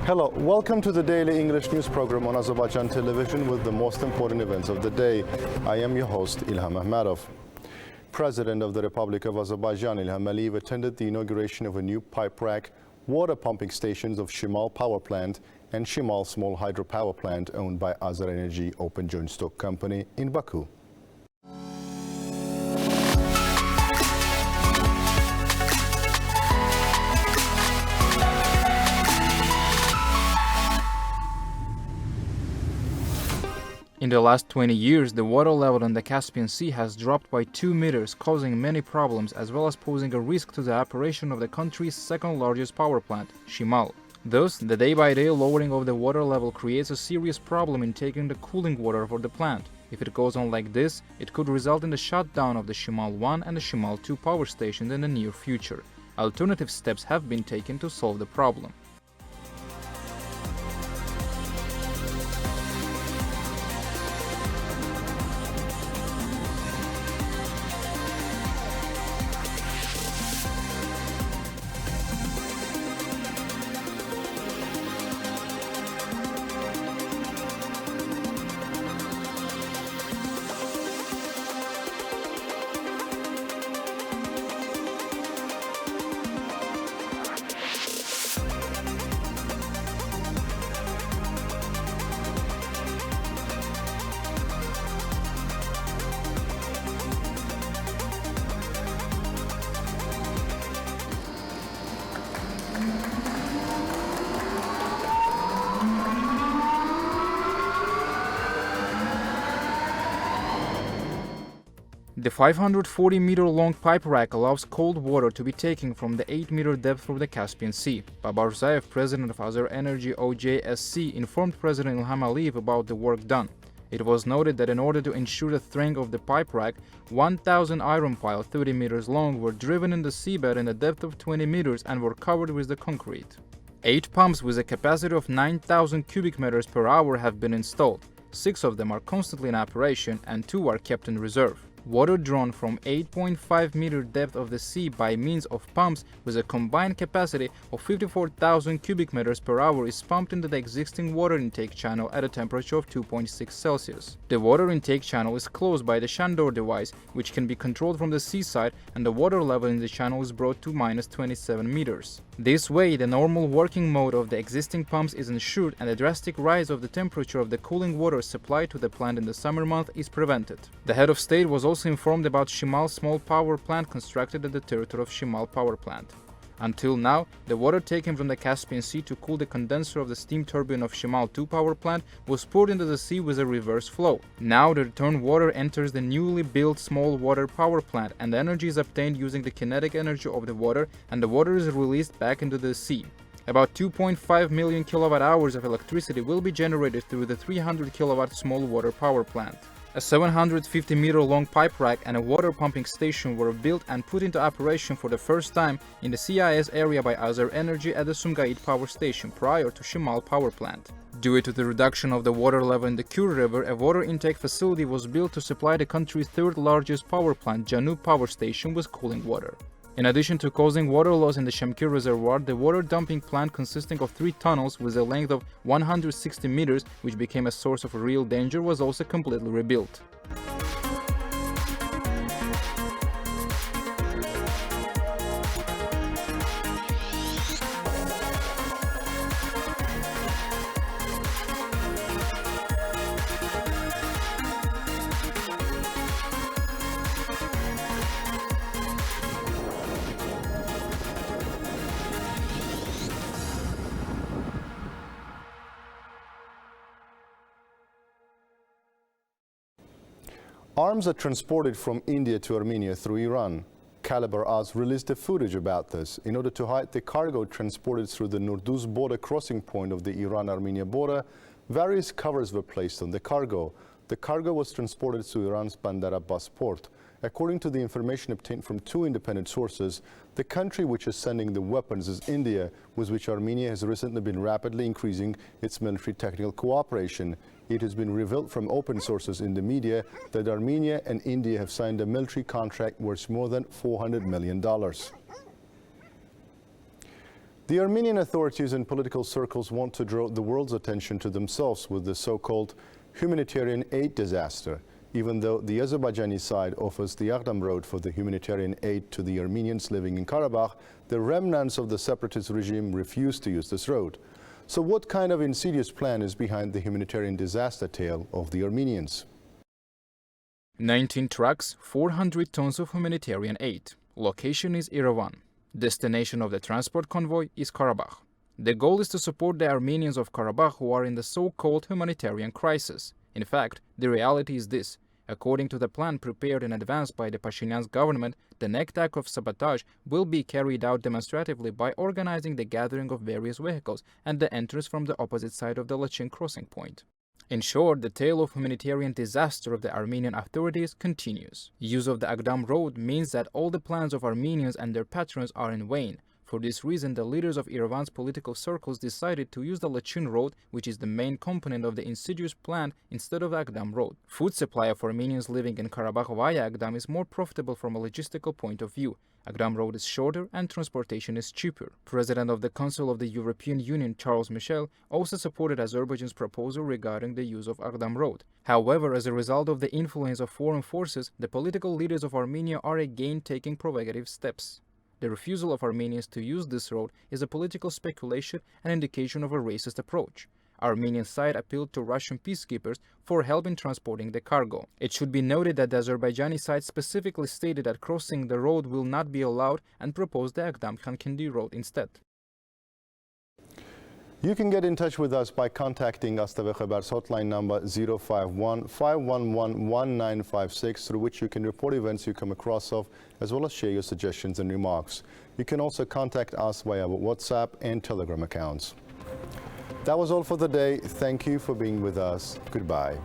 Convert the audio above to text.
Hello, welcome to the daily English news program on Azərbaycan Television with the most important events of the day. I am your host, İlham Məmmədov. President of the Republic of Azerbaijan, İlham attended the inauguration of a new pipe rack, water pumping stations of Şimal Power Plant and Şimal Small Hydropower Plant owned by Azerenergy Open Joint Stock Company in Baku. In the last 20 years, the water level in the Caspian Sea has dropped by 2 meters, causing many problems as well as posing a risk to the operation of the country's second largest power plant, Şimal. Thus, the day-by-day lowering of the water level creates a serious problem in taking the cooling water for the plant. If it goes on like this, it could result in the shutdown of the Şimal 1 and the Şimal 2 power stations in the near future. Alternative steps have been taken to solve the problem. The 540-meter-long pipe rack allows cold water to be taken from the 8-meter depth of the Caspian Sea. Babarzayev, president of Azerenergy OJSC, informed President İlham about the work done. It was noted that in order to ensure the strength of the pipe rack, 1,000 iron piles 30 meters long were driven in the seabed in a depth of 20 meters and were covered with the concrete. 8 pumps with a capacity of 9,000 cubic meters per hour have been installed. 6 of them are constantly in operation and 2 are kept in reserve. Water drawn from 8.5-meter depth of the sea by means of pumps with a combined capacity of 54,000 cubic meters per hour is pumped into the existing water intake channel at a temperature of 2.6 Celsius. The water intake channel is closed by the Shandor device, which can be controlled from the seaside, and the water level in the channel is brought to minus 27 meters. This way, the normal working mode of the existing pumps is ensured and a drastic rise of the temperature of the cooling water supplied to the plant in the summer month is prevented. The head of state was also informed about Şimal small power plant constructed at the territory of Şimal power plant. Until now, the water taken from the Caspian Sea to cool the condenser of the steam turbine of Şimal 2 power plant was poured into the sea with a reverse flow. Now the returned water enters the newly built small water power plant and the energy is obtained using the kinetic energy of the water and the water is released back into the sea. About 2.5 million kilowatt-hours of electricity will be generated through the 300 kilowatt small water power plant. A 750-meter-long pipe rack and a water pumping station were built and put into operation for the first time in the CIS area by Azerenergy at the Sumgait power station prior to Şimal power plant. Due to the reduction of the water level in the Kür River, a water intake facility was built to supply the country's third-largest power plant, Canub power station, with cooling water. In addition to causing water loss in the Şəmkir reservoir, the water dumping plant consisting of 3 tunnels with a length of 160 meters, which became a source of real danger, was also completely rebuilt. Arms are transported from India to Armenia through Iran. Caliber Oz released the footage about this. In order to hide the cargo transported through the Nurduz border crossing point of the Iran-Armenia border, various covers were placed on the cargo. The cargo was transported to Iran's Bandar Abbas port. According to the information obtained from 2 independent sources, the country which is sending the weapons is India, with which Armenia has recently been rapidly increasing its military technical cooperation. It has been revealed from open sources in the media that Armenia and India have signed a military contract worth more than $400 million. The Armenian authorities and political circles want to draw the world's attention to themselves with the so-called humanitarian aid disaster, even though the Azerbaijani side offers the Aghdam Road for the humanitarian aid to the Armenians living in Karabakh. The remnants of the separatist regime refuse to use this road. So what kind of insidious plan is behind the humanitarian disaster tale of the Armenians? 19 trucks, 400 tons of humanitarian aid. Location is Yerevan. Destination of the transport convoy is Karabakh. The goal is to support the Armenians of Karabakh who are in the so-called humanitarian crisis. In fact, the reality is this. According to the plan prepared in advance by the Pashinyan's government, the next act of sabotage will be carried out demonstratively by organizing the gathering of various vehicles and the entrance from the opposite side of the Lachin crossing point. In short, the tale of humanitarian disaster of the Armenian authorities continues. Use of the Aghdam Road means that all the plans of Armenians and their patrons are in vain. For this reason, the leaders of Yerevan's political circles decided to use the Lachin Road, which is the main component of the insidious plan, instead of Aghdam Road. Food supply of Armenians living in Karabakh via Aghdam is more profitable from a logistical point of view. Aghdam Road is shorter and transportation is cheaper. President of the Council of the European Union, Charles Michel, also supported Azerbaijan's proposal regarding the use of Aghdam Road. However, as a result of the influence of foreign forces, the political leaders of Armenia are again taking provocative steps. The refusal of Armenians to use this road is a political speculation and indication of a racist approach. Armenian side appealed to Russian peacekeepers for help in transporting the cargo. It should be noted that the Azerbaijani side specifically stated that crossing the road will not be allowed and proposed the Aghdam-Khankindi road instead. You can get in touch with us by contacting AzTV Khabar's hotline number 051-511-1956, through which you can report events you come across of, as well as share your suggestions and remarks. You can also contact us via our WhatsApp and Telegram accounts. That was all for the day. Thank you for being with us. Goodbye.